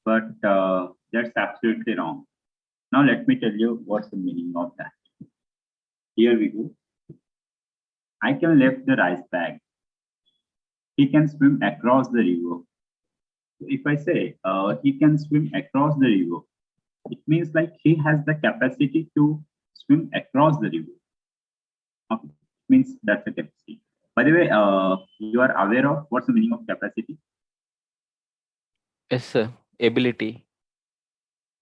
but that's absolutely wrong. Now let me tell you what's the meaning of that. Here we go. I can lift the rice bag. He can swim across the river. If I say he can swim across the river, it means like he has the capacity to swim across the river. Okay. Means that's the capacity. By the way, you are aware of what's the meaning of capacity? Yes, sir. Ability.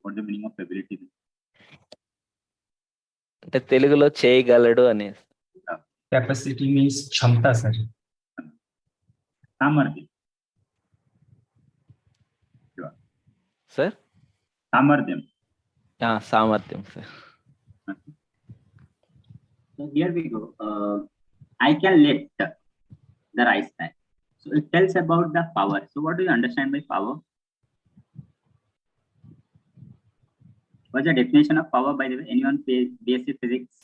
What's the meaning of ability? అంటే తెలుగులో చేయగలడు అనేసి. Capacity means kshamta, sir. Samarthya. Sir? Samarthya. సామర్థ్యం, sir. So here we go. I can lift the rice bag. So it tells about the power. So what do you understand by power? What's the definition of power, by the way? Anyone BSc Physics?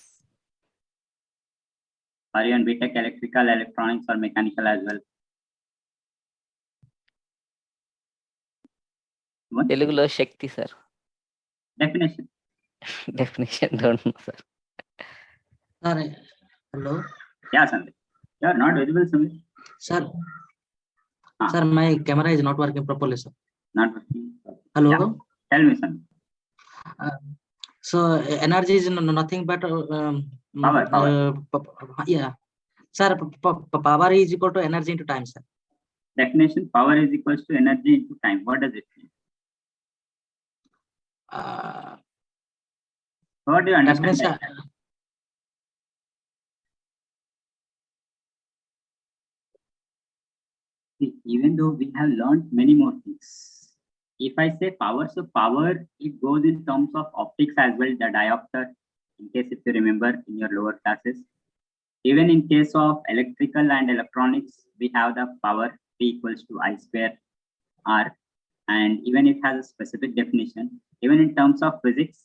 Are you on BTech Electrical, Electronics or Mechanical as well? తెలుగులో శక్తి, sir. Definition. Definition don't know, sir. Sir, hello. Yeah, Sandeep. You are not visible, Sandeep. Sir, sir, my camera is not working properly, sir. Not working. Hello. Yeah. Tell me, Sandeep. So energy is nothing but power. Yeah, sir. Power is equal to energy into time, sir. Definition: power is equals to energy into time. What does it mean? What do you understand? That means, even though we have learned many more things, if I say power, so power, it goes in terms of optics as well, the diopter, in case if you remember in your lower classes. Even in case of electrical and electronics, we have the power P equals to I square R, and even it has a specific definition, even in terms of physics.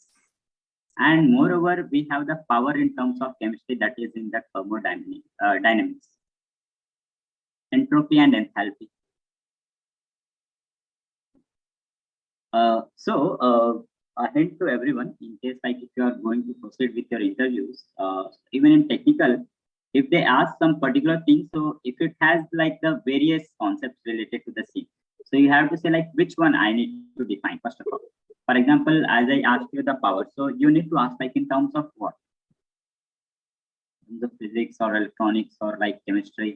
And moreover, we have the power in terms of chemistry, that is in the thermodynamics, entropy and enthalpy. A hint to everyone, in case like if you are going to proceed with your interviews, even in technical, if they ask some particular thing, so if it has like the various concepts related to the same, so you have to say like which one I need to define first of all. For example, as I asked you the power, so you need to ask like in terms of what? In the physics or electronics or like chemistry.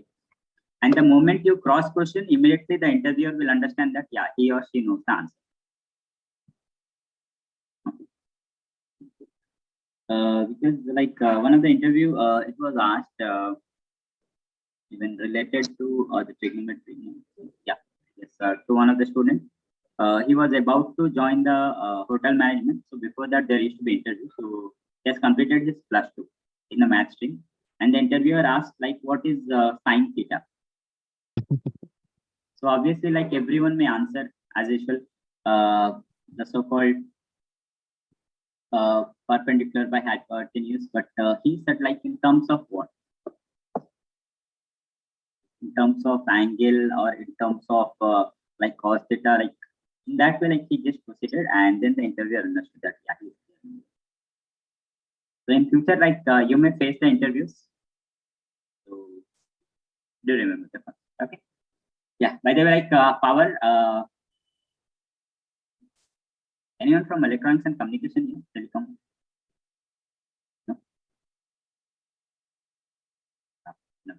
And the moment you cross question, immediately the interviewer will understand that yeah, he or she knows the answer. Because like one of the interview, it was asked even related to the trigonometry. Yeah, yes, to one of the students. He was about to join the hotel management. So before that, there used to be interview. So he has completed his +2 in the math stream, and the interviewer asked like, "What is sine theta?" So obviously, like everyone may answer as usual, the so-called perpendicular by hypotenuse, but he said like in terms of what? In terms of angle or in terms of like cos theta, like in that way, like he just proceeded, and then the interviewer understood that yeah, he's there. So in future, like you may face the interviews. So do remember the first. Okay. Yeah. By the way, like power. Anyone from electronics and communication here? Telecom? No? No.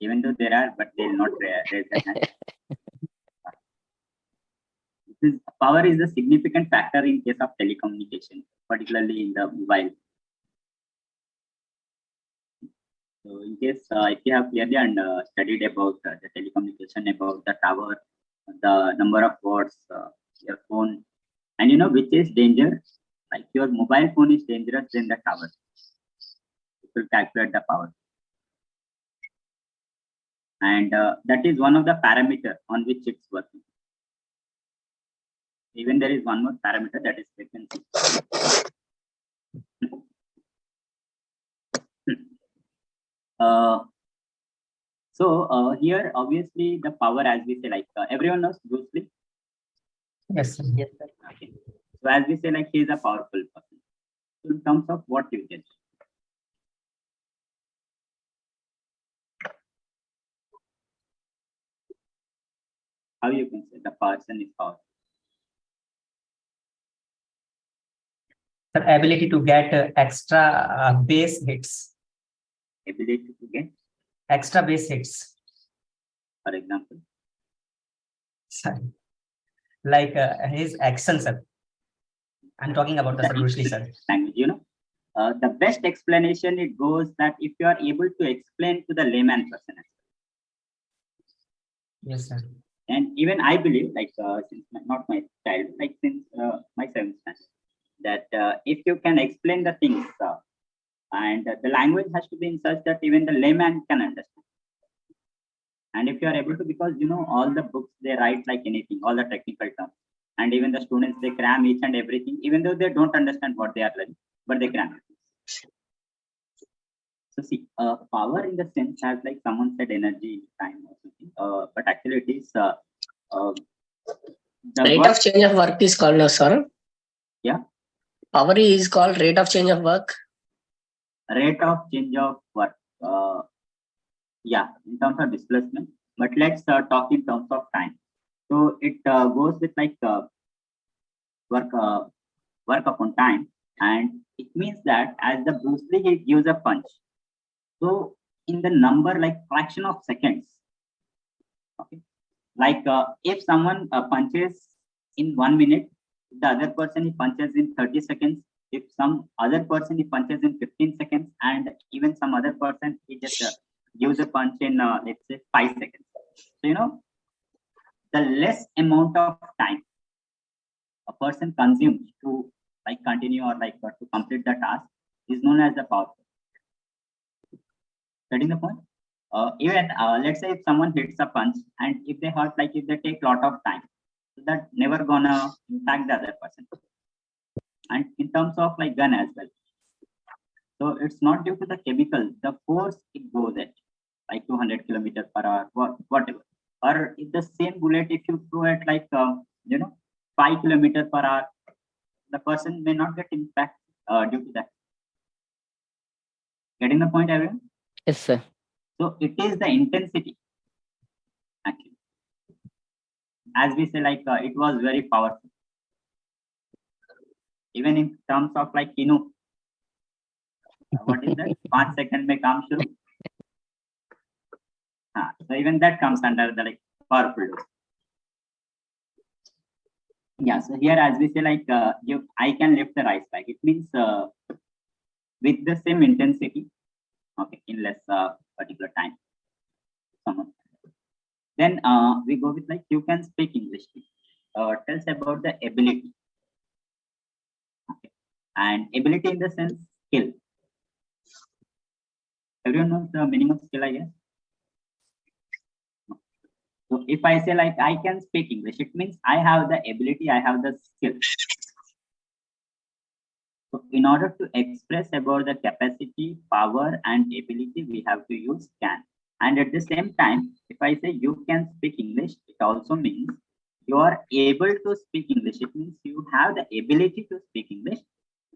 Even though there are, but they will not raise their hand. Power is a significant factor in case of telecommunication, particularly in the mobile. So in case if you have clearly studied about the telecommunication, about the tower, the number of watts, your phone, and you know which is dangerous, like your mobile phone is dangerous than the tower. It will calculate the power. And that is one of the parameters on which it's working. Even there is one more parameter, that is frequency. So here, obviously, the power, as we say, like everyone knows Bruce Lee. Yes, sir. Yes, sir. So as we say, like he is a powerful person. So in terms of what you get. How you can say the person is powerful? The ability to get extra base hits. Ability to get, Extra base hits. for example. Sorry. Like his action, sir. I'm talking about the Sir Bruce Lee, sir. Language, the best explanation it goes that if you are able to explain to the layman person, Yes, sir. and even I believe, like since not my child, like since my 7th standard, that if you can explain the things and the language has to be in such that even the layman can understand. And if you are able to, because all the books they write like anything, all the technical terms, and even the students they cram each and everything, even though they don't understand what they are learning, but they cram it. So see, power in the sense as like someone said, energy, time, or something. But actually, it is the Rate work. of change of work is called, no, sir. Yeah. Power is called rate of change of work. Rate of change of work. Yeah, in terms of displacement. But let's talk in terms of time. So it goes with like work upon time, and it means that as the Bruce Lee he gives a punch. So in the number like fraction of seconds. Okay. Like if someone punches in 1 minute, the other person he punches in 30 seconds. If some other person he punches in 15 seconds, and even some other person he just gives a punch in let's say 5 seconds. So the less amount of time a person consumes to like continue or like to complete the task is known as the power. Getting the point? Even let's say if someone hits a punch and if they hurt, like if they take a lot of time, so that never gonna impact the other person. And in terms of like gun as well. So it's not due to the chemical, the force it goes at like 200 kilometers per hour, whatever. Or if the same bullet, if you throw at like 5 kilometers per hour, the person may not get impact due to that. Getting the point, everyone? Yes, sir. So it is the intensity, actually. As we say, like it was very powerful. Even in terms of like what is that? 5 seconds may come through. So even that comes under the like powerful dose. Yeah. So here, as we say, like I can lift the rice bag. It means with the same intensity, okay, in less particular time. Then we go with like you can speak English. Tells about the ability. Okay. And ability in the sense skill. Everyone knows the meaning of skill, I guess. So if I say like I can speak English, it means I have the ability, I have the skill. So in order to express about the capacity, power, and ability, we have to use can. And at the same time, if I say you can speak English, it also means you are able to speak English. It means you have the ability to speak English.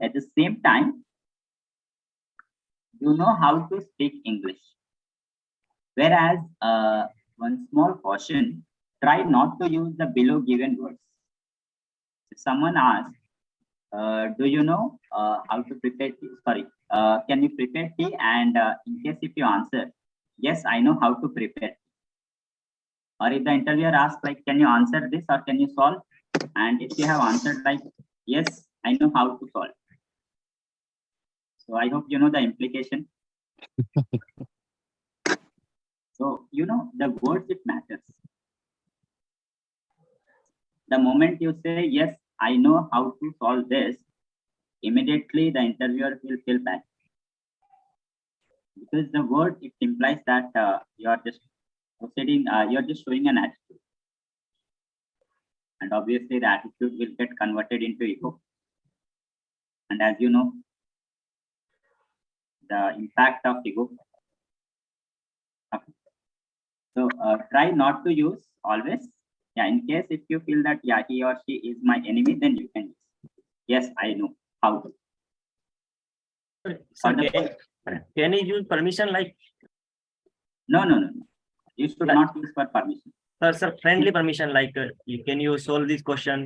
At the same time, you know how to speak English. Whereas one small caution, try not to use the below given words. If someone asks, do you know how to prepare tea? Sorry, can you prepare tea? And in case if you answer, yes, I know how to prepare. Or if the interviewer asks, like, can you answer this or can you solve? And if you have answered like, yes, I know how to solve. So I hope you know the implication. So, the words, it matters. The moment you say, yes, I know how to solve this, immediately the interviewer will feel bad. Because the word, it implies that you are just proceeding, you're just showing an attitude. And obviously the attitude will get converted into ego. And as you know, the impact of ego. Okay. So try not to use always. Yeah, in case if you feel that, yeah, he or she is my enemy, then you can use. Yes, I know how to. Sir, For the- can you use permission like No. You should not use for permission. sir friendly permission like can you solve this question?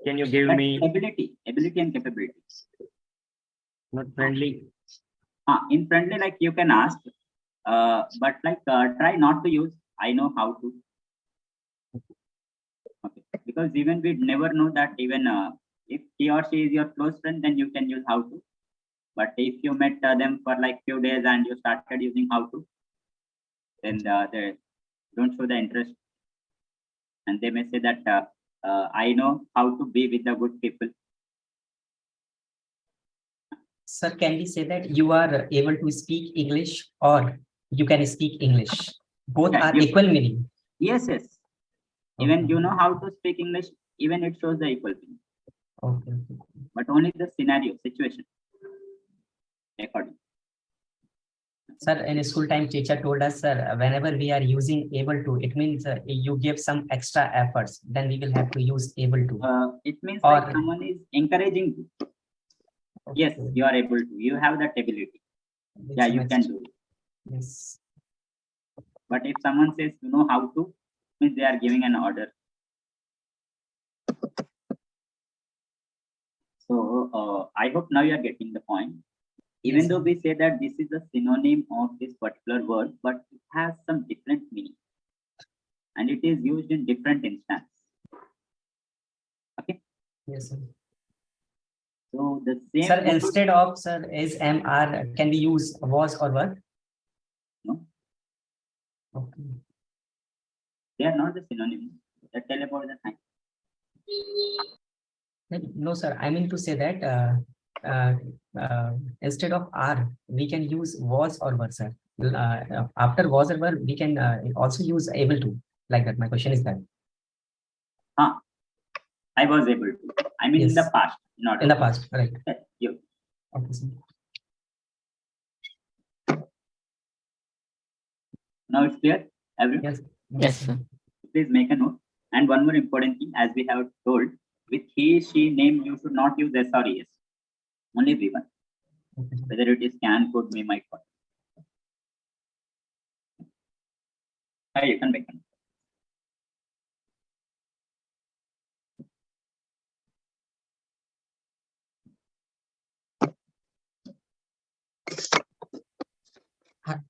Can you give But me ability and capability. not friendly? In friendly, like you can ask, but like try not to use. I know how to. Okay, because even we never know that even if he or she is your close friend, then you can use how to. But if you met them for like few days and you started using how to, then they don't show the interest, and they may say that I know how to be with the good people. Sir, can we say that you are able to speak English or you can speak English? Both Yeah, are you- equal meaning. Yes. Even Okay. you know how to speak English, even it shows the equal thing, Okay. but only the scenario, situation, according. Sir, in school time, teacher told us, sir, whenever we are using able to, it means you give some extra efforts, then we will have to use able to. It means Or- like someone is encouraging you. Yes, Okay. you are able to. You have that ability. Yeah, It's you an can do it. Yes. But if someone says you know how to, means they are giving an order. So I hope now you are getting the point. Even Yes, though sir. we say that this is a synonym of this particular word, but it has some different meaning, and it is used in different instances. Okay, Yes, sir. so the same. Sir, word- instead of sir is MR, can we use was or were? No, Okay. they are not the synonyms. They tell about the time. No, sir. I mean to say that instead of are, we can use was or were, sir. After was or were, we can also use able to. Like that. My question is that I was able to. I mean, in the Yes. past, not in the past, right? Yes, you. Okay, sir. Now it's clear. Everyone, Yes. Yes, sir. please make a note. And one more important thing, as we have told, with he, she, name, you should not use S or ES. Only V1. Okay. Whether it is can, could, may, might, what. You can make a note.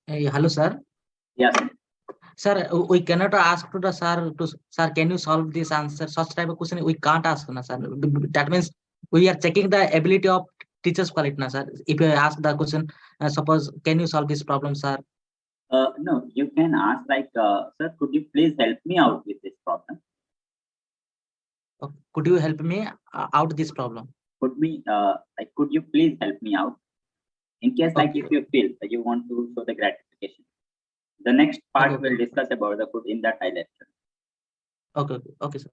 Hello, sir. Yes. Sir, we cannot ask to the sir to sir, can you solve this answer? Such type of question we can't ask, na, sir. That means we are checking the ability of teachers quality, na, sir. If you ask the question, suppose, can you solve this problem, sir? No, you can ask like, sir, could you please help me out with this problem? Could you help me out this problem? Could you please help me out? In case like Okay. if you feel that you want to show the gratification. The next part Okay. we'll discuss about the could in that I lecture. Okay, sir.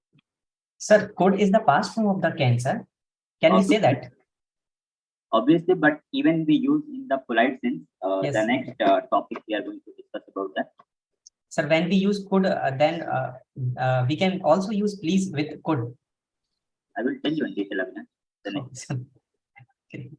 Sir, could is the past form of the can, sir. Can we say that? Obviously, but even we use in the polite sense, Yes. the next topic we are going to discuss about that. Sir, when we use could, then we can also use please with could. I will tell you in detail, Avinash, the next. Okay.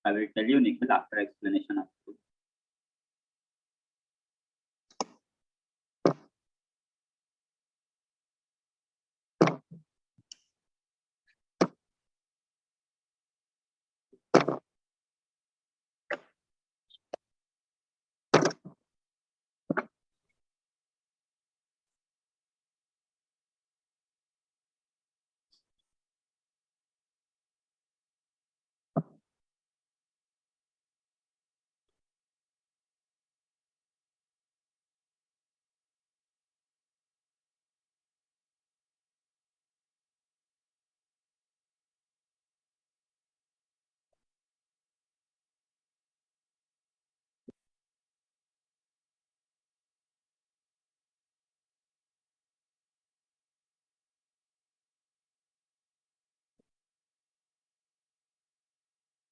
I will tell you, Nikhil, after explanation of you.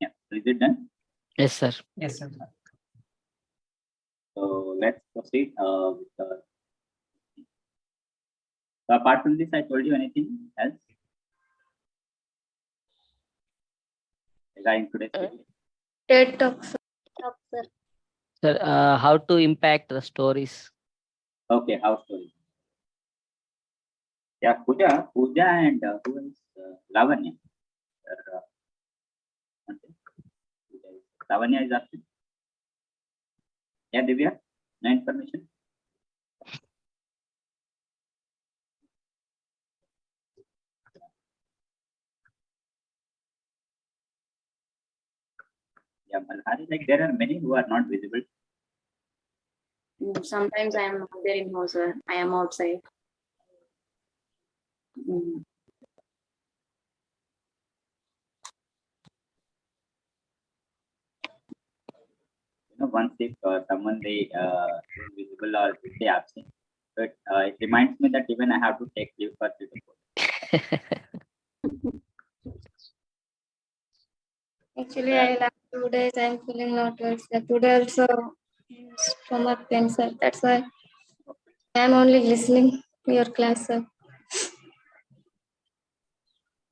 Yeah, so is it done? Yes, sir. Yes, sir. So let's proceed with the. So apart from this, I told you anything else regarding today's video? TED Talk, sir. Talk, sir. Sir, how to impact the stories? Okay, house story. Yeah, Pooja, and who else? Lavanya. One second. Lavanya is absent. Yeah, Divya, no information. Yeah, Malhari, like there are many who are not visible. Sometimes I am not there in house, sir. I am outside. Mm. Once if someone they is visible or if they absent, but it reminds me that even I have to take leave for 3 to 4 days. Actually, I last 2 days. I am feeling not well, sir. Today also, stomach pain, sir. That's why I am only listening to your class, sir.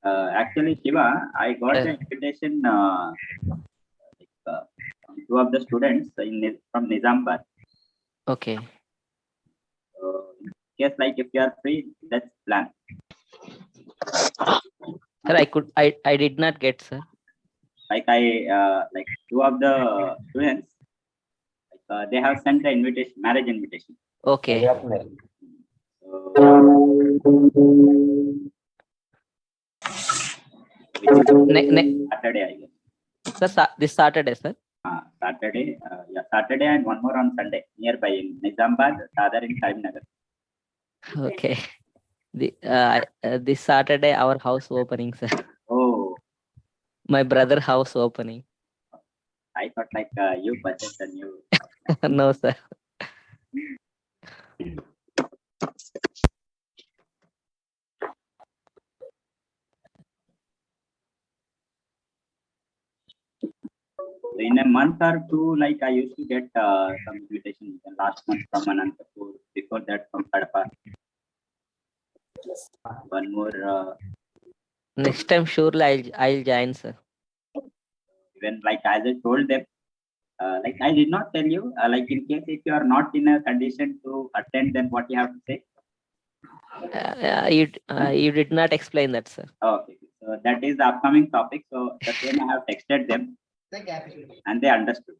Actually, Shiva, I got the invitation from 2 of the students from Nizamabad. Okay. In case like if you are free, let's plan. Sir, I did not get, sir. Like like 2 of the students, like, they have sent the invitation, marriage invitation. Okay. Which is Ne- Saturday, I guess. Sir, this Saturday, sir. Saturday, yeah, Saturday and one more on Sunday nearby in Nizamabad, other in Karimnagar. Okay. This Saturday, our house opening, sir. Oh, My brother house opening. I thought like you purchased a new. No, sir. In a month or 2, like I used to get some invitation last month from Anantapur, before that from Kadapa. One more, Next time, surely I'll join, sir. even like as I told them, like I did not tell you, like in case if you are not in a condition to attend, then what you have to say? You did not explain that, sir. Okay, so that is the upcoming topic. So the same I have texted them, and they understood.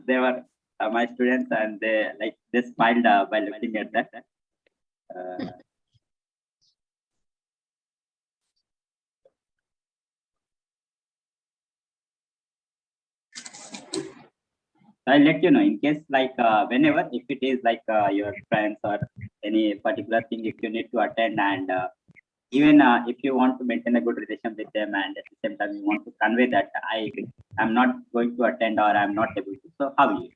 They were my students, and they smiled by looking at that. I'll let you know in case like whenever if it is like your friends or any particular thing if you need to attend, and even if you want to maintain a good relation with them, and at the same time you want to convey that I am not going to attend or I'm not able to. So how you?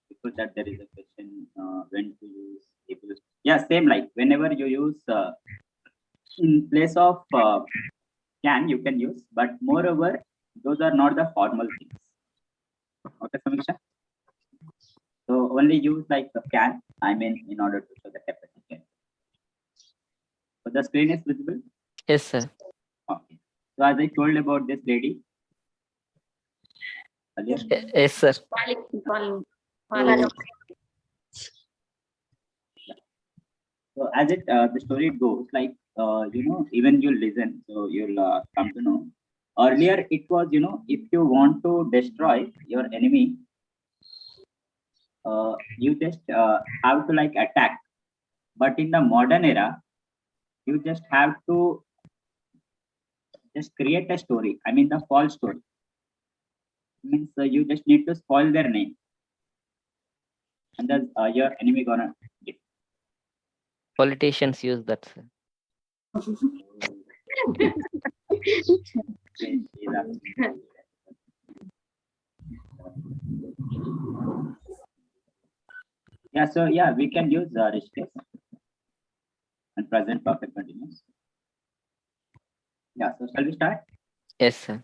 Before that there is a question when to use able. Yeah, same like whenever you use in place of can you can use, but moreover those are not the formal things. Okay, Samiksha. So only use like the can, I mean, in order to show the capacity. So the screen is visible. Yes, sir. Okay. So as I told about this lady, earlier, Yes, sir. so as the story goes, like even you listen, so you'll come to know. Earlier, it was if you want to destroy your enemy, you just have to like attack. But in the modern era, you just have to just create a story. I mean, the false story means you just need to spoil their name, and then your enemy gonna get. Politicians use that, sir. Yeah, so yeah, we can use Rishikesh and present perfect continuous. Yeah, so shall we start? Yes, sir.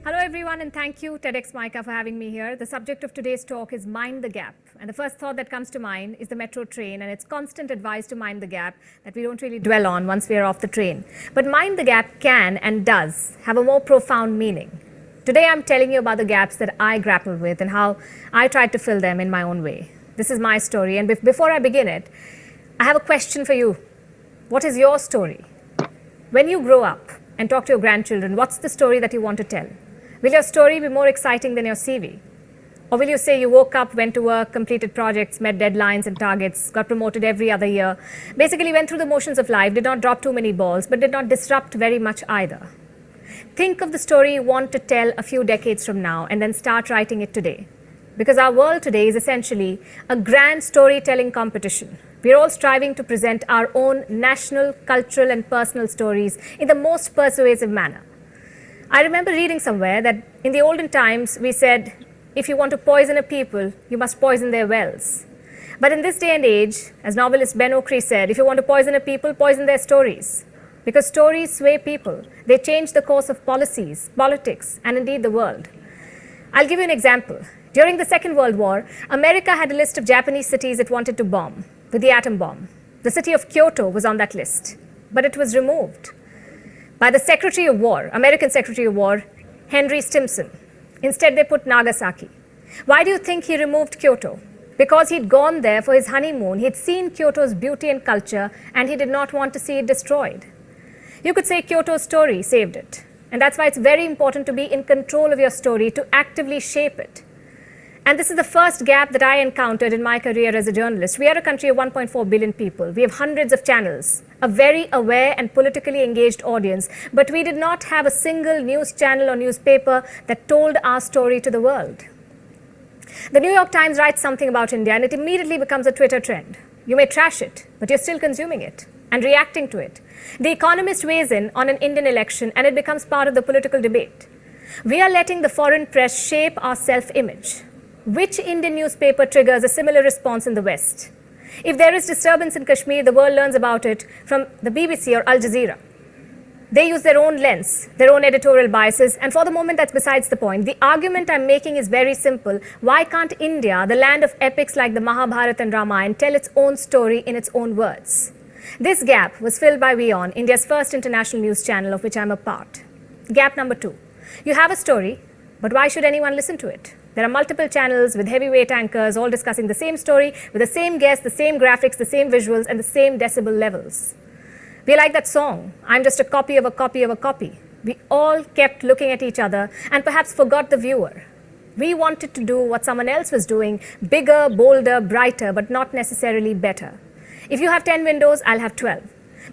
Hello everyone and thank you TEDx Micah for having me here. The subject of today's talk is Mind the Gap. And the first thought that comes to mind is the metro train and its constant advice to mind the gap that we don't really dwell on once we are off the train. But mind the gap can and does have a more profound meaning. Today I'm telling you about the gaps that I grapple with and how I tried to fill them in my own way. This is my story, and before I begin it, I have a question for you. What is your story? When you grow up and talk to your grandchildren, what's the story that you want to tell? Will your story be more exciting than your CV? Or will you say you woke up, went to work, completed projects, met deadlines and targets, got promoted every other year, basically went through the motions of life, did not drop too many balls, but did not disrupt very much either? Think of the story you want to tell a few decades from now and then start writing it today. Because our world today is essentially a grand storytelling competition. We are all striving to present our own national, cultural and personal stories in the most persuasive manner. I remember reading somewhere that in the olden times we said, if you want to poison a people, you must poison their wells. But in this day and age, as novelist Ben Okri said, if you want to poison a people, poison their stories. Because stories sway people. They change the course of policies, politics, and indeed the world. I'll give you an example. During the Second World War, America had a list of Japanese cities it wanted to bomb with the atom bomb. The city of Kyoto was on that list, but it was removed by the Secretary of War, American Secretary of War, Henry Stimson. Instead, they put Nagasaki. Why do you think he removed Kyoto? Because he'd gone there for his honeymoon, he'd seen Kyoto's beauty and culture, and he did not want to see it destroyed. You could say Kyoto's story saved it. And that's why it's very important to be in control of your story, to actively shape it. And this is the first gap that I encountered in my career as a journalist. We are a country of 1.4 billion people. We have hundreds of channels, a very aware and politically engaged audience, but we did not have a single news channel or newspaper that told our story to the world. The New York Times writes something about India and it immediately becomes a Twitter trend. You may trash it, but you're still consuming it and reacting to it. The Economist weighs in on an Indian election and it becomes part of the political debate. We are letting the foreign press shape our self-image. Which Indian newspaper triggers a similar response in the West? If there is disturbance in Kashmir, the world learns about it from the BBC or Al Jazeera. They use their own lens, their own editorial biases, and for the moment that's besides the point. The argument I'm making is very simple. Why can't India, the land of epics like the Mahabharata and Ramayana, tell its own story in its own words? This gap was filled by WION, India's first international news channel of which I'm a part. Gap number 2. You have a story, but why should anyone listen to it? There are multiple channels with heavyweight anchors all discussing the same story with the same guests, the same graphics, the same visuals, and the same decibel levels. We like that song, I'm just a copy of a copy of a copy. We all kept looking at each other and perhaps forgot the viewer. We wanted to do what someone else was doing, bigger, bolder, brighter, but not necessarily better. If you have 10 windows, I'll have 12.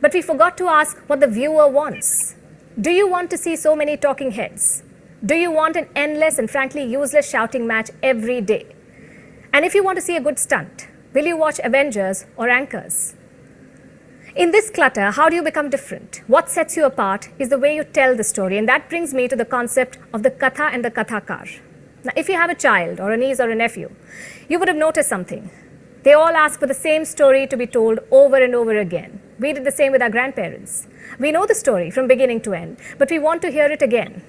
But we forgot to ask what the viewer wants. Do you want to see so many talking heads? Do you want an endless and frankly useless shouting match every day? And if you want to see a good stunt, will you watch Avengers or Anchors? In this clutter, how do you become different? What sets you apart is the way you tell the story. And that brings me to the concept of the katha and the kathakar. Now, if you have a child or a niece or a nephew, you would have noticed something. They all ask for the same story to be told over and over again. We did the same with our grandparents. We know the story from beginning to end, but we want to hear it again.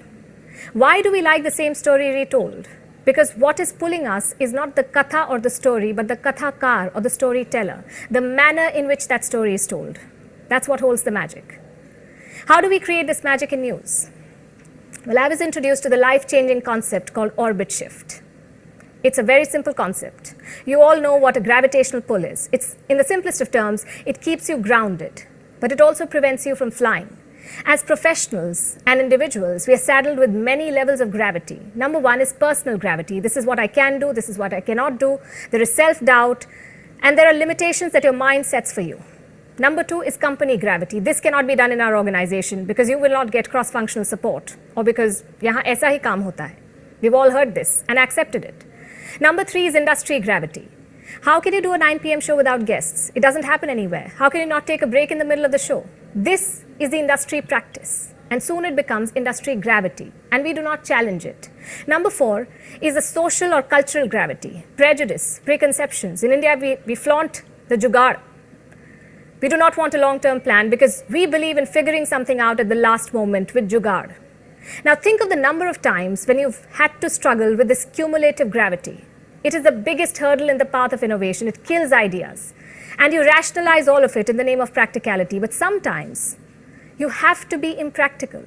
Why do we like the same story retold? Because what is pulling us is not the katha or the story, but the kathakar or the storyteller, the manner in which that story is told. That's what holds the magic. How do we create this magic in news? Well, I was introduced to the life-changing concept called orbit shift. It's a very simple concept. You all know what a gravitational pull is. It's, in the simplest of terms, it keeps you grounded, but it also prevents you from flying. As professionals and individuals, we are saddled with many levels of gravity. Number one is personal gravity. This is what I can do, this is what I cannot do. There is self-doubt, and there are limitations that your mind sets for you. Number two is company gravity. This cannot be done in our organization because you will not get cross-functional support, or because yahan aisa hi kaam hota hai. We've all heard this and accepted it. Number three is industry gravity. How can you do a 9 p.m. show without guests? It doesn't happen anywhere. How can you not take a break in the middle of the show? This is the industry practice, and soon it becomes industry gravity, and we do not challenge it. Number four is the social or cultural gravity, prejudice, preconceptions. In India, we flaunt the jugaad. We do not want a long-term plan because we believe in figuring something out at the last moment with jugaad. Now think of the number of times when you've had to struggle with this cumulative gravity. It is the biggest hurdle in the path of innovation. It kills ideas. And you rationalize all of it in the name of practicality. But sometimes you have to be impractical.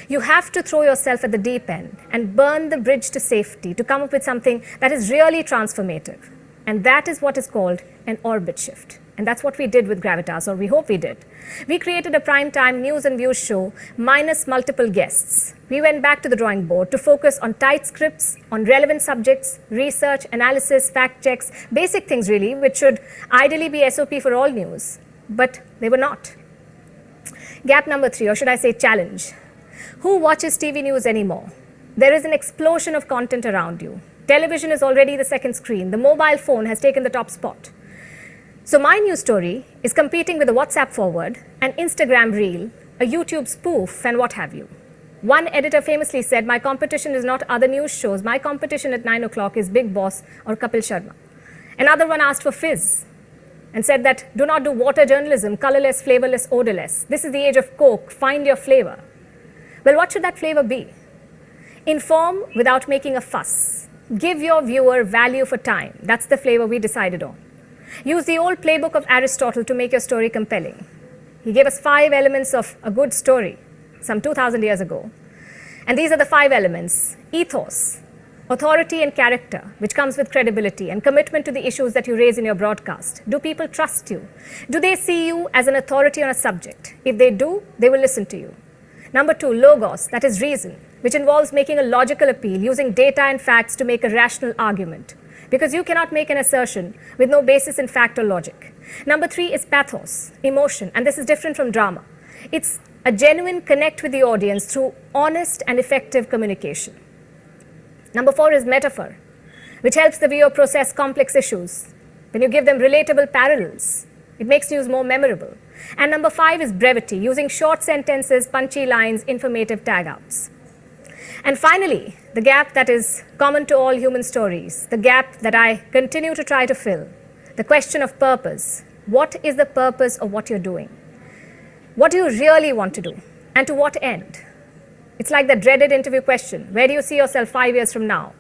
You have to throw yourself at the deep end and burn the bridge to safety to come up with something that is really transformative. And that is what is called an orbit shift. And that's what we did with Gravitas, or we hope we did. We created a primetime news and views show minus multiple guests. We went back to the drawing board to focus on tight scripts, on relevant subjects, research, analysis, fact checks, basic things really, which should ideally be SOP for all news. But they were not. Gap number three, or should I say challenge. Who watches TV news anymore? There is an explosion of content around you. Television is already the second screen. The mobile phone has taken the top spot. So my news story is competing with a WhatsApp forward, an Instagram reel, a YouTube spoof, and what have you. One editor famously said, my competition is not other news shows. My competition at 9 o'clock is Bigg Boss or Kapil Sharma. Another one asked for fizz and said that do not do water journalism, colorless, flavorless, odorless. This is the age of Coke. Find your flavor. Well, what should that flavor be? Inform without making a fuss. Give your viewer value for time. That's the flavor we decided on. Use the old playbook of Aristotle to make your story compelling. He gave us 5 elements of a good story some 2,000 years ago. And these are the 5 elements. Ethos, authority and character, which comes with credibility and commitment to the issues that you raise in your broadcast. Do people trust you? Do they see you as an authority on a subject? If they do, they will listen to you. Number 2, logos, that is reason, which involves making a logical appeal, using data and facts to make a rational argument. Because you cannot make an assertion with no basis in fact or logic. Number 3 is pathos, emotion, and this is different from drama. It's a genuine connect with the audience through honest and effective communication. Number 4 is metaphor, which helps the viewer process complex issues. When you give them relatable parallels, it makes news more memorable. And number 5 is brevity, using short sentences, punchy lines, informative tag-outs. And finally, the gap that is common to all human stories, the gap that I continue to try to fill, the question of purpose. What is the purpose of what you're doing? What do you really want to do? And to what end? It's like the dreaded interview question. Where do you see yourself 5 years from now?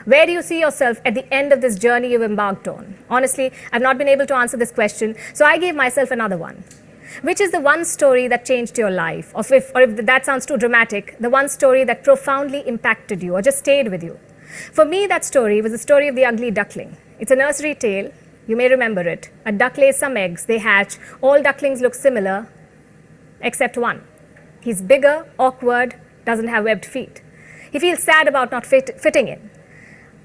Where do you see yourself at the end of this journey you've embarked on? Honestly, I've not been able to answer this question, so I gave myself another one. Which is the one story that changed your life? Or if that sounds too dramatic, the one story that profoundly impacted you or just stayed with you. For me, that story was the story of the ugly duckling. It's a nursery tale. You may remember it. A duck lays some eggs, they hatch. All ducklings look similar, except one. He's bigger, awkward, doesn't have webbed feet. He feels sad about not fitting in,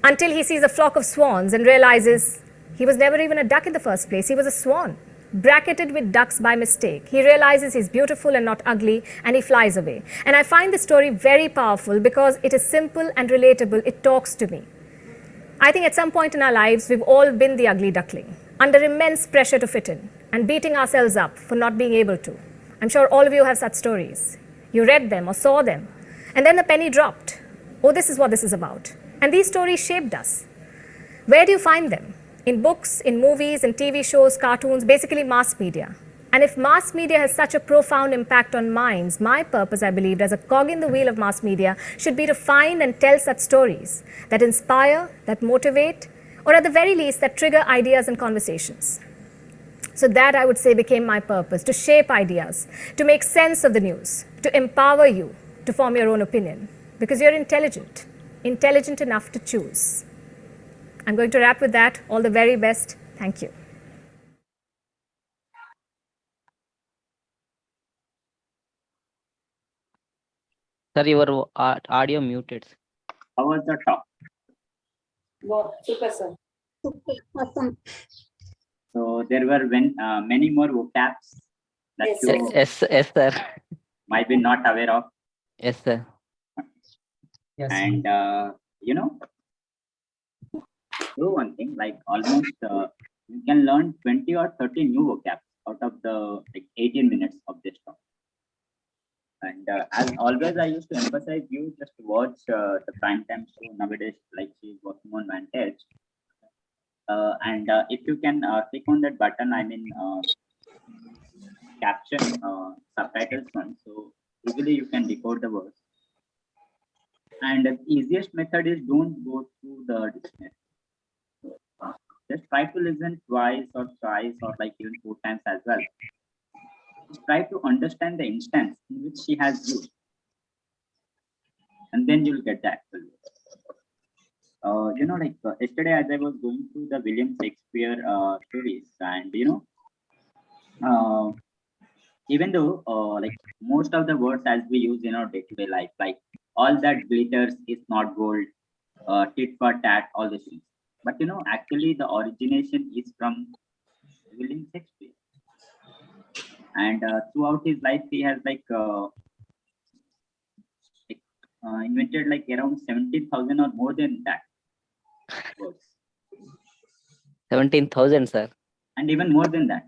until he sees a flock of swans and realizes he was never even a duck in the first place. He was a swan, bracketed with ducks by mistake. He realizes he's beautiful and not ugly, and he flies away. And I find this story very powerful because it is simple and relatable. It talks to me. I think at some point in our lives, we've all been the ugly duckling, under immense pressure to fit in and beating ourselves up for not being able to. I'm sure all of you have such stories. You read them or saw them, and then the penny dropped. Oh, this is what this is about. And these stories shaped us. Where do you find them? In books, in movies, in TV shows, cartoons, basically mass media. And if mass media has such a profound impact on minds, my purpose, I believed, as a cog in the wheel of mass media, should be to find and tell such stories that inspire, that motivate, or at the very least, that trigger ideas and conversations. So that, I would say, became my purpose, to shape ideas, to make sense of the news, to empower you to form your own opinion, because you're intelligent enough to choose. I'm going to wrap with that. All the very best. Thank you. Sir, your audio muted. How was the talk? Super, sir. Super, awesome. So there were many more vocabs that Yes, you Yes, sir. might be not aware of. Yes, sir. Yes. And do one thing, like almost you can learn 20 or 30 new vocabs out of the 18 minutes of this talk. And as always, I used to emphasize you just watch the primetime show nowadays, like she's working on Vantage. And if you can click on that button, I mean caption subtitles one, so easily you can decode the words. And the easiest method is don't go through the dictionary. Just try to listen twice or thrice or like even 4 times as well. Just try to understand the instance in which she has used, and then you'll get the actual word. Yesterday as I was going through the William Shakespeare stories, and even though like most of the words as we use in our day-to-day life, like all that glitters is not gold, tit for tat, all these things. But actually the origination is from William Shakespeare. And throughout his life, he has invented like around 17,000 or more than that words, 17,000, sir. and even more than that.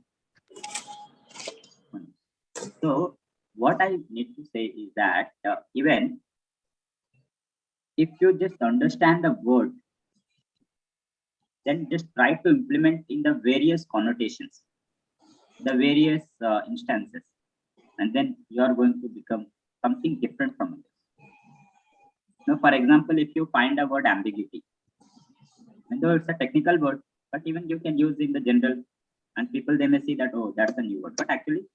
So what I need to say is that even if you just understand the word, then just try to implement in the various connotations, the various instances, and then you are going to become something different from others. For example, if you find a word ambiguity, and though it's a technical word, but even you can use in the general, and people they may see that, oh, that's a new word, but actually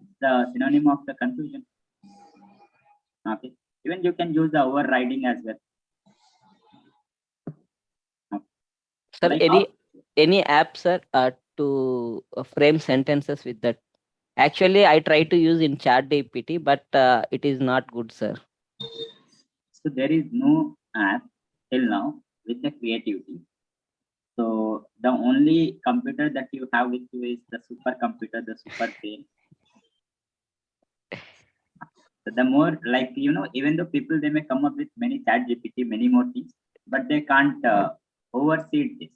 it's the synonym of the confusion. Okay, even you can use the overriding as well. Okay. Sir, Like any app, sir, to frame sentences with that? Actually, I try to use in ChatGPT, but it is not good, sir. So there is no app till now with the creativity. So the only computer that you have with you is the supercomputer, the super brain. So the more even though people they may come up with many ChatGPT, many more things, but they can't oversee this.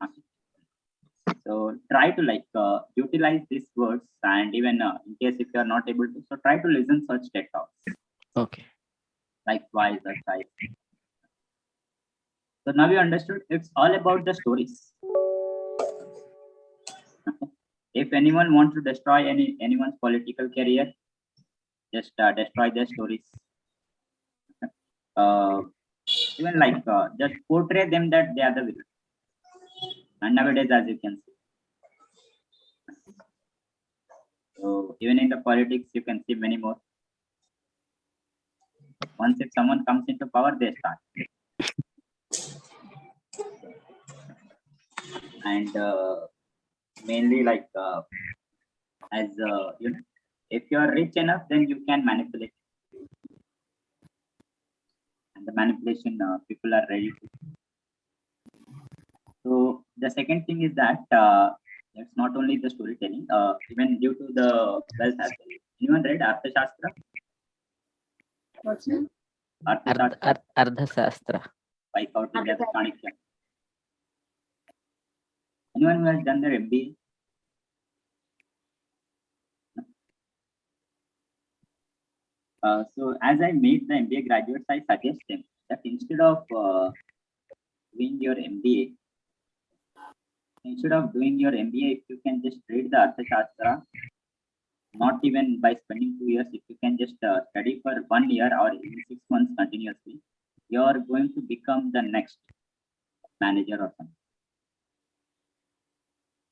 Okay. So try to utilize these words, and even in case if you are not able to, so try to listen such TED talks. Okay. Like twice or thrice. So now you understood it's all about the stories. If anyone wants to destroy anyone's political career, just destroy their stories. Even just portray them that they are the villain. And nowadays, as you can see, so even in the politics, you can see many more. Once if someone comes into power, they start. And mainly as if you are rich enough, then you can manipulate. And the manipulation people are ready to. So the second thing is that it's not only the storytelling, even due to the wealth as well. Anyone read Arthashastra? What's that? Ardhashastra. By Kautilya Chanakya. Anyone who has done their MBA? So as I meet the MBA graduates, I suggest them that instead of doing your MBA, instead of doing your MBA, if you can just read the Arthashastra, not even by spending 2 years, if you can just study for 1 year or even 6 months continuously, you are going to become the next manager or something.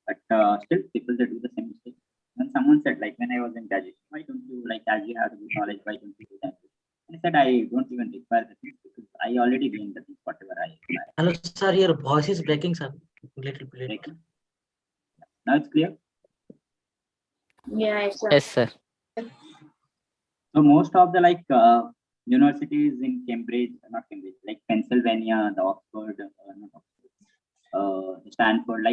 But still, people they do the same mistake. When someone said, like when I was in graduation, why don't you, like as you have the good knowledge, why don't you do that? And I said, I don't even require the things because I already gained the things whatever I require. Hello, sir. Your voice is breaking, sir. Little bit. Like, now it's clear. Yeah, it's Yes, sir. So most of the universities in Cambridge, not Cambridge, like Pennsylvania, the Oxford, not Oxford, Stanford,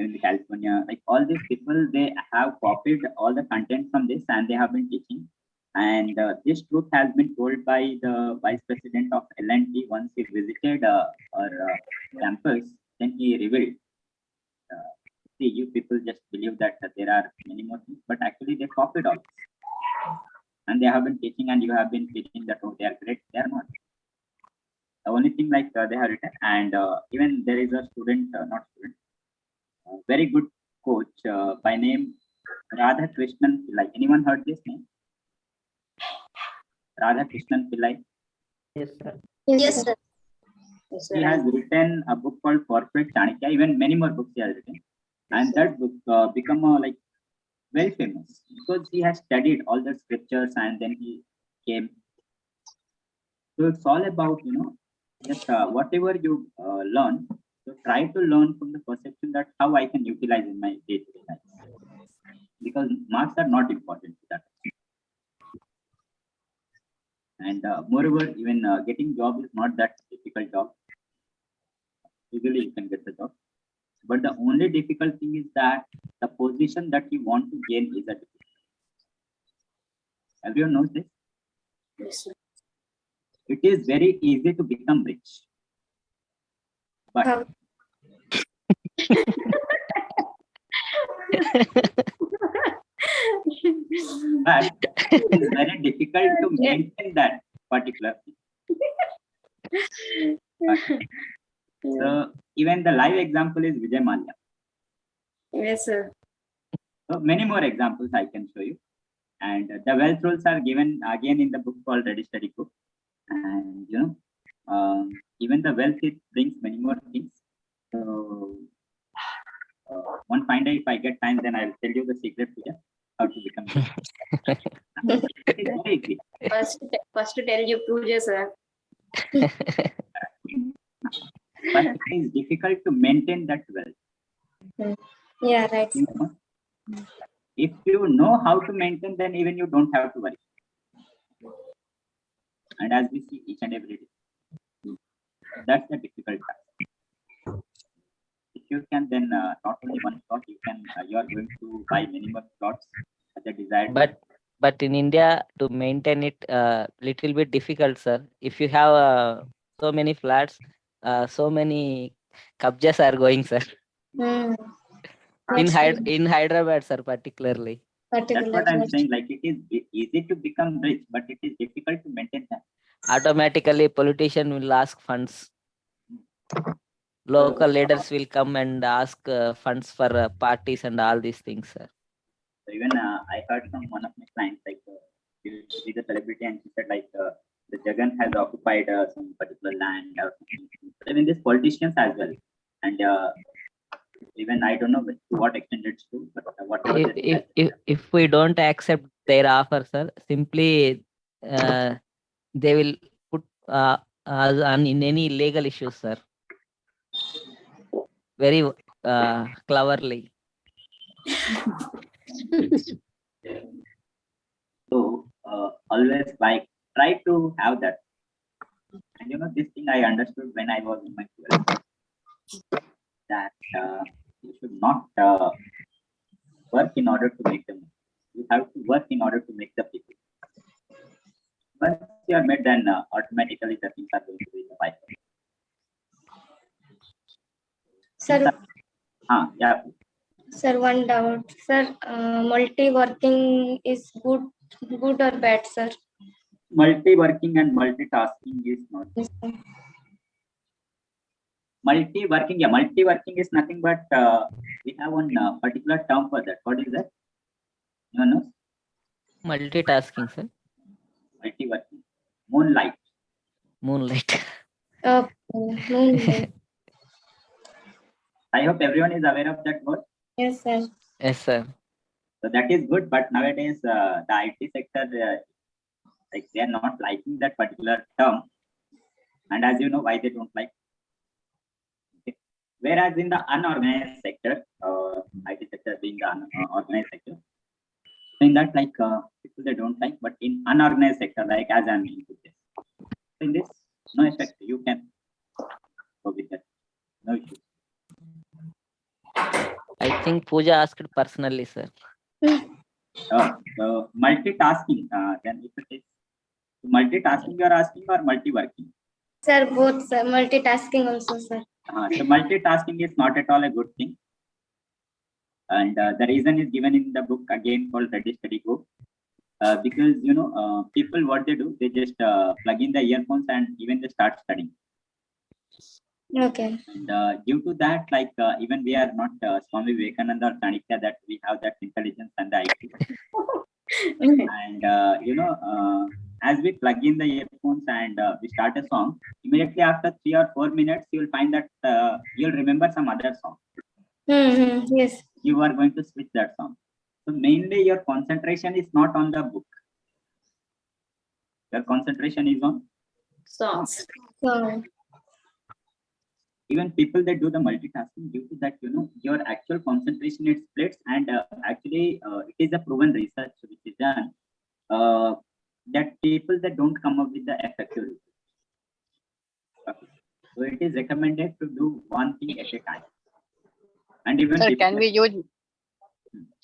even the California, like all these people, they have copied all the content from this and they have been teaching. And this truth has been told by the vice president of L&T once he visited our campus. Then he revealed, see, you people just believe that there are many more things, but actually they copied all this. And they have been teaching and you have been teaching that oh, they are great. They are not. The only thing they have written, and even there is a student, not student, very good coach by name Radha Krishnan Pillai. Anyone heard this name? Radha Krishnan Pillai. Yes, sir. Yes, sir. He has written a book called Corporate Chanakya. Even many more books he has written, and that book become very famous because he has studied all the scriptures and then he came. So it's all about just whatever you learn. So try to learn from the perception that how I can utilize in my day-to-day life, because marks are not important to that. And moreover, even getting job is not that difficult job. Easily you can get the job. But the only difficult thing is that the position that you want to gain is a difficult. Everyone knows this? Yes, sir. It is very easy to become rich. But How? but it is very difficult to maintain that particular thing. So even the live example is Vijay Mallya. Yes, sir. So many more examples I can show you. And the wealth rules are given again in the book called Ready Steady Cook. And even the wealth, it brings many more things. So one fine day, if I get time, then I'll tell you the secret to how to become rich. It is very easy. First to tell you, Pooja, sir. But it is difficult to maintain that wealth. Yeah, right. If you know how to maintain, then even you don't have to worry. And as we see each and every day, that's the difficult task. If you can, then not only one plot, you are going to buy many more plots at the desired. But in India, to maintain it little bit difficult, sir. If you have so many flats, so many kabjas are going, sir. In Hyderabad, sir, particularly. That's what I'm saying. Like it is easy to become rich, but it is difficult to maintain that. Automatically, politician will ask funds. Local leaders will come and ask funds for parties and all these things, sir. So even I heard from one of my clients, like she's a celebrity, and she said like the Jagan has occupied some particular land or something. Even these politicians as well, and even I don't know to what extent it's true, but whatever. If we don't accept their offer, sir, simply they will put us on in any legal issues, sir. Very cleverly. So always try to have that. And this thing I understood when I was in my 12th, that you should not work in order to make them. You have to work in order to make the people. Once you are made, then automatically the things are going to be the pipeline. Sir, Yeah. sir, one doubt. Sir, multi-working is good or bad, sir? Multi-working and multitasking is not. Yes, sir. Multi-working, yeah, multi-working is nothing but we have one particular term for that. What is that? No, no, Multitasking, sir. multi-working. Moonlight. Moonlight. Okay. Moonlight. I hope everyone is aware of that word. Yes, sir. Yes, sir. So that is good, but nowadays the IT sector, like they are not liking that particular term, and as you know why they don't like. Okay. Whereas in the unorganized sector, IT sector being the unorganized sector, so in that like people they don't like, but in unorganized sector, like as I'm into this, in this no effect, you can go with that, no issue. I think Pooja asked personally, sir. So multitasking, then if it is multitasking, you are asking or multi-working. Sir, both, sir. Multitasking also, sir. So multitasking is not at all a good thing. And the reason is given in the book again called Ready Steady Go. Because you know people what they do, they just plug in the earphones and even they start studying. Okay. And due to that, like even we are not Swami Vivekananda or Chanakya that we have that intelligence and the IQ. And you know, as we plug in the earphones and we start a song, immediately after 3 or 4 minutes, you will find that you'll remember some other song. Yes. You are going to switch that song. So mainly your concentration is not on the book. Your concentration is on Songs. So, even people that do the multitasking due to that, you know, your actual concentration it splits, and actually it is a proven research which is done that people that don't come up with the effective results. Okay. So it is recommended to do one thing at a time. And even Sir, people can we use?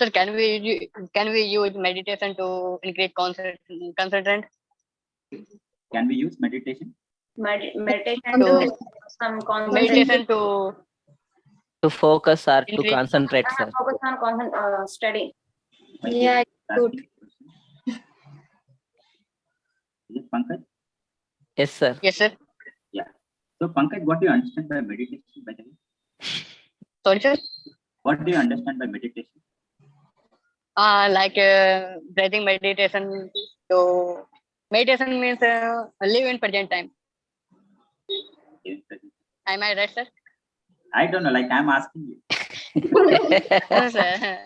Sir, can we use meditation to increase concentration? can we use meditation? meditation To some meditation to To focus or to Increase- concentrate, sir. focus on study. Okay, Yeah, that's good. the question. Is it Pankaj? Yes, sir. yes, sir. So Pankaj, what do you understand by meditation, by the way? Sorry, sir. What do you understand by meditation? Like breathing meditation. So meditation means live in present time. Am I right, sir? I don't know, like I'm asking you. No, sir.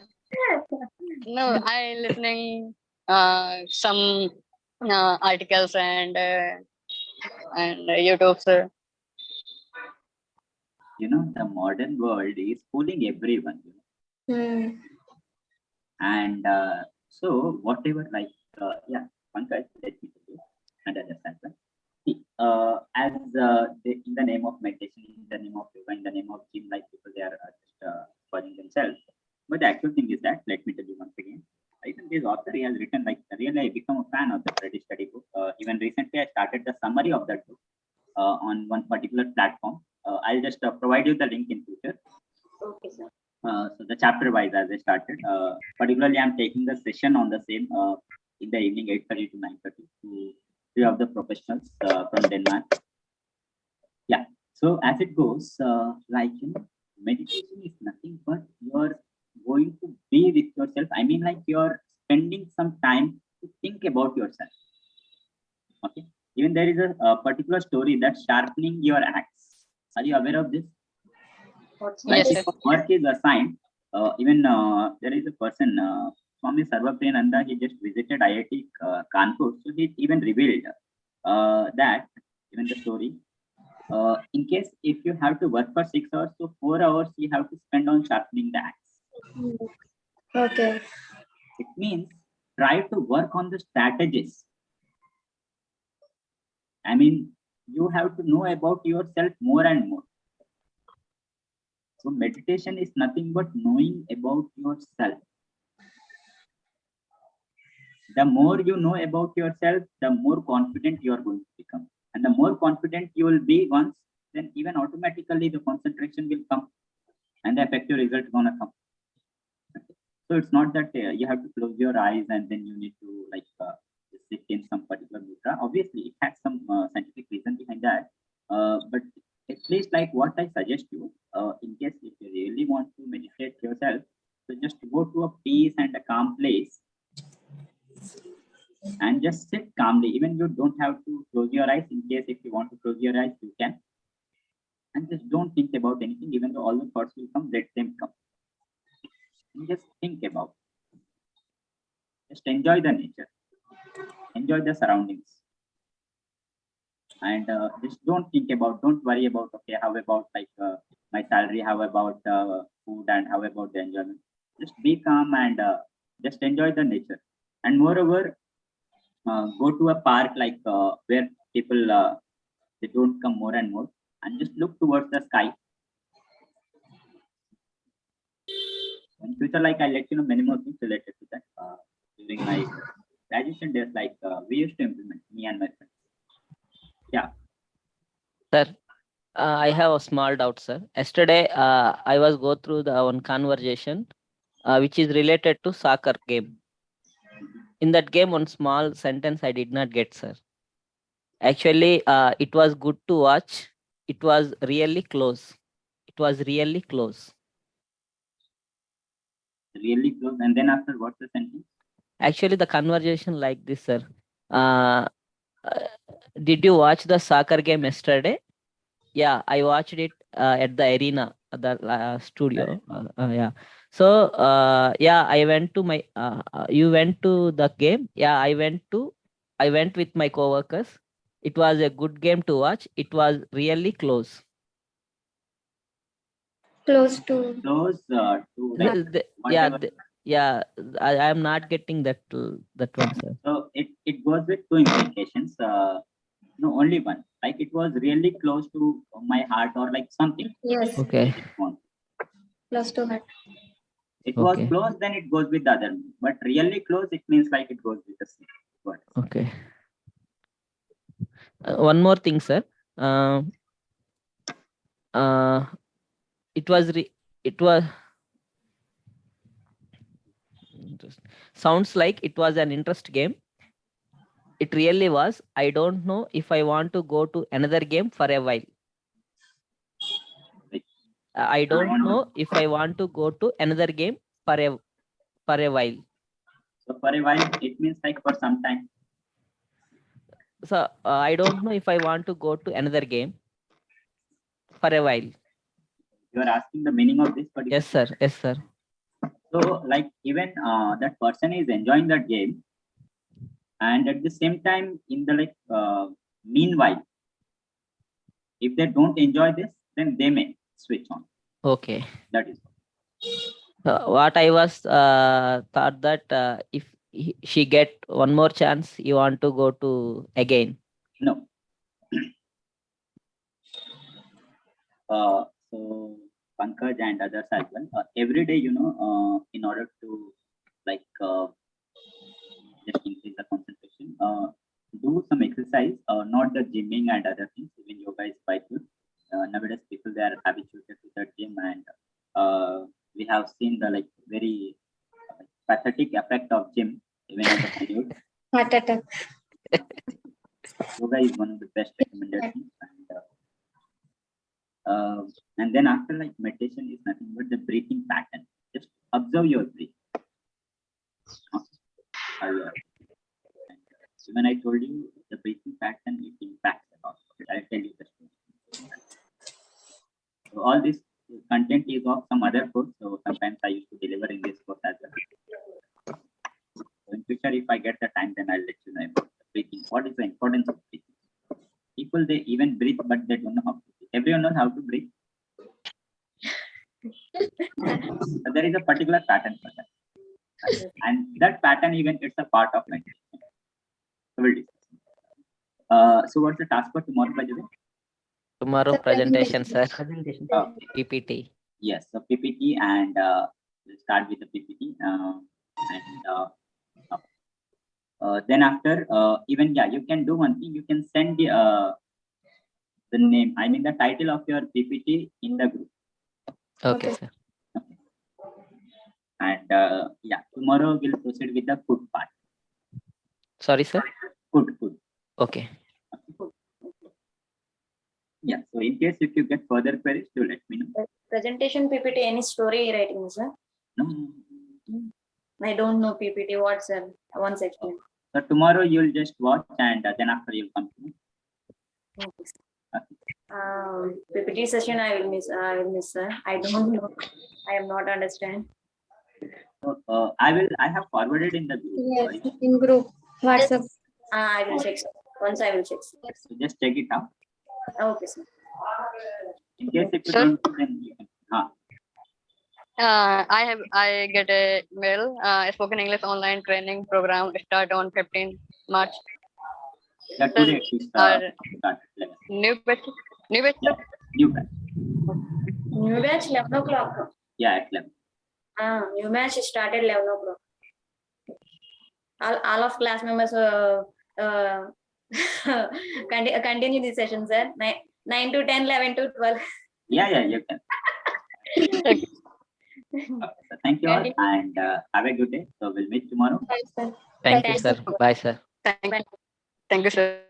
No, I listening some articles and YouTube, sir. You know, the modern world is fooling everyone. You know? And so whatever, like, yeah, Pankaj, let me tell you and understand that. See, as in the name of meditation, in the name of yoga, in the name of gym, like people, they are just calling themselves. But the actual thing is that, let me tell you once again, even this author, he has written, like, really, I become a fan of the Ready Steady book. Even recently, I started the summary of that book on one particular platform. I'll just provide you the link in future. Okay, sir. So the chapter wise as I started, particularly I'm taking the session on the same in the evening 8:30 to 9:30 to 3 of the professionals from Denmark. Yeah. So as it goes, like, you know, meditation is nothing but you're going to be with yourself. I mean, like you're spending some time to think about yourself. Okay. Even there is a particular story that's sharpening your axe. Are you aware of this? Like Yes, if sir. work is assigned, even there is a person, Swami Sarvapriyananda, he just visited IIT Kanpur. So he even revealed that, even the story, in case if you have to work for 6 hours, so 4 hours you have to spend on sharpening the axe. Okay. It means try to work on the strategies. I mean, you have to know about yourself more and more. So meditation is nothing but knowing about yourself. The more you know about yourself, the more confident you are going to become. And the more confident you will be once, then even automatically the concentration will come and the effective result is going to come. Okay. So it's not that you have to close your eyes and then you need to like sit in some particular mudra. Obviously, it has some scientific reason behind that. But at least like what I suggest you, in case if you really want to meditate yourself, so just go to a peace and a calm place and just sit calmly. Even you don't have to close your eyes. In case if you want to close your eyes, you can. And just don't think about anything, even though all the thoughts will come, let them come. And just think about. Just enjoy the nature, enjoy the surroundings. And just don't worry about, okay, how about like my salary, how about food, and how about the enjoyment. Just be calm and just enjoy the nature. And moreover, go to a park like where people they don't come more and more, and just look towards the sky. In future, like I let you know many more things related to that during my graduation days, like we used to implement, me and my friends. Yeah. Sir, I have a small doubt, sir. Yesterday, I was go through the one conversation, which is related to soccer game. In that game, one small sentence I did not get, sir. Actually, it was good to watch. It was really close. It was really close. Really close. And then after, what's the sentence? Actually, the conversation like this, sir. Did you watch the soccer game yesterday? Yeah, I watched it at the arena, the studio. Yeah. So, yeah, I went to my. You went to the game. Yeah, I went with my coworkers. It was a good game to watch. It was really close. Close to. Close to like Yeah, whatever. yeah. I am not getting that one, sir. So it goes with two implications. No, only one. Like it was really close to my heart or like something. Yes. Okay. Close to heart. It was Okay. close, then it goes with the other. But really close, it means like it goes with the same word. Okay. One more thing, sir. It was sounds like it was an interest game. It really was. I don't know if I want to go to another game for a while. I don't know if I want to go to another game for a while. So for a while, it means like for some time. So I don't know if I want to go to another game for a while. You are asking the meaning of this particular. Yes, sir. Yes, sir. So like even that person is enjoying that game, and at the same time, in the like meanwhile, if they don't enjoy this, then they may switch on. Okay. That is. What I was thought that if she get one more chance, you want to go to again. No. So Pankaj and others as well. Every day, in order to like just increase the concentration, do some exercise. Not the gymming and other things. Even yoga is quite good. Nowadays, people they are habituated to that gym, and we have seen the like very pathetic effect of gym even on the Bollywood. Heart attack. Yoga is one of the best recommended things, and then after like meditation is nothing but the breathing pattern. Just observe your breath. So when I told you the breathing pattern, it impacts a lot. I'll tell you the story. So all this content is of some other course. So sometimes I used to deliver in this course as well. So in future, if I get the time, then I'll let you know about the breathing. What is the importance of breathing? People they even breathe, but they don't know how to breathe. Everyone knows how to breathe. So there is a particular pattern for that, and that pattern even it's a part of meditation. So we'll discuss. So what's the task for tomorrow, by the way? Tomorrow The presentation, sir. Presentation. Okay. PPT. Yes, so PPT, and we'll start with the PPT, then after even you can do one thing. You can send the name, I mean the title of your PPT in the group. Okay, Okay. sir. And tomorrow we'll proceed with the food part. Sorry, sir. Food. Okay. Yeah, so in case if you get further queries, do let me know. Presentation PPT, any story writing, sir? No. I don't know PPT. What, sir? Once explain. So tomorrow you'll just watch and then after you'll come to me. Okay, sir. PPT session I will miss, sir. I don't know. I am not understand. So, I have forwarded in the group. Yes, in group, WhatsApp. I will check, sir. Once I will check, sir. So just check it out. Okay, sir. In case if you Sir? don't, then you can. I get a mail, spoken English online training program start on 15 March. Yeah, today it is Or- start 11. New batch, sir? New batch. New batch 11 o'clock. Yeah, at 11. New batch started 11 o'clock. All of class members continue this session, sir. 9 to 10, 11 to 12. Yeah, you can. Okay, so thank you all and have a good day. So we'll meet tomorrow. Bye, sir. Thank you, Thank sir. you. Bye, sir. Thank you, sir.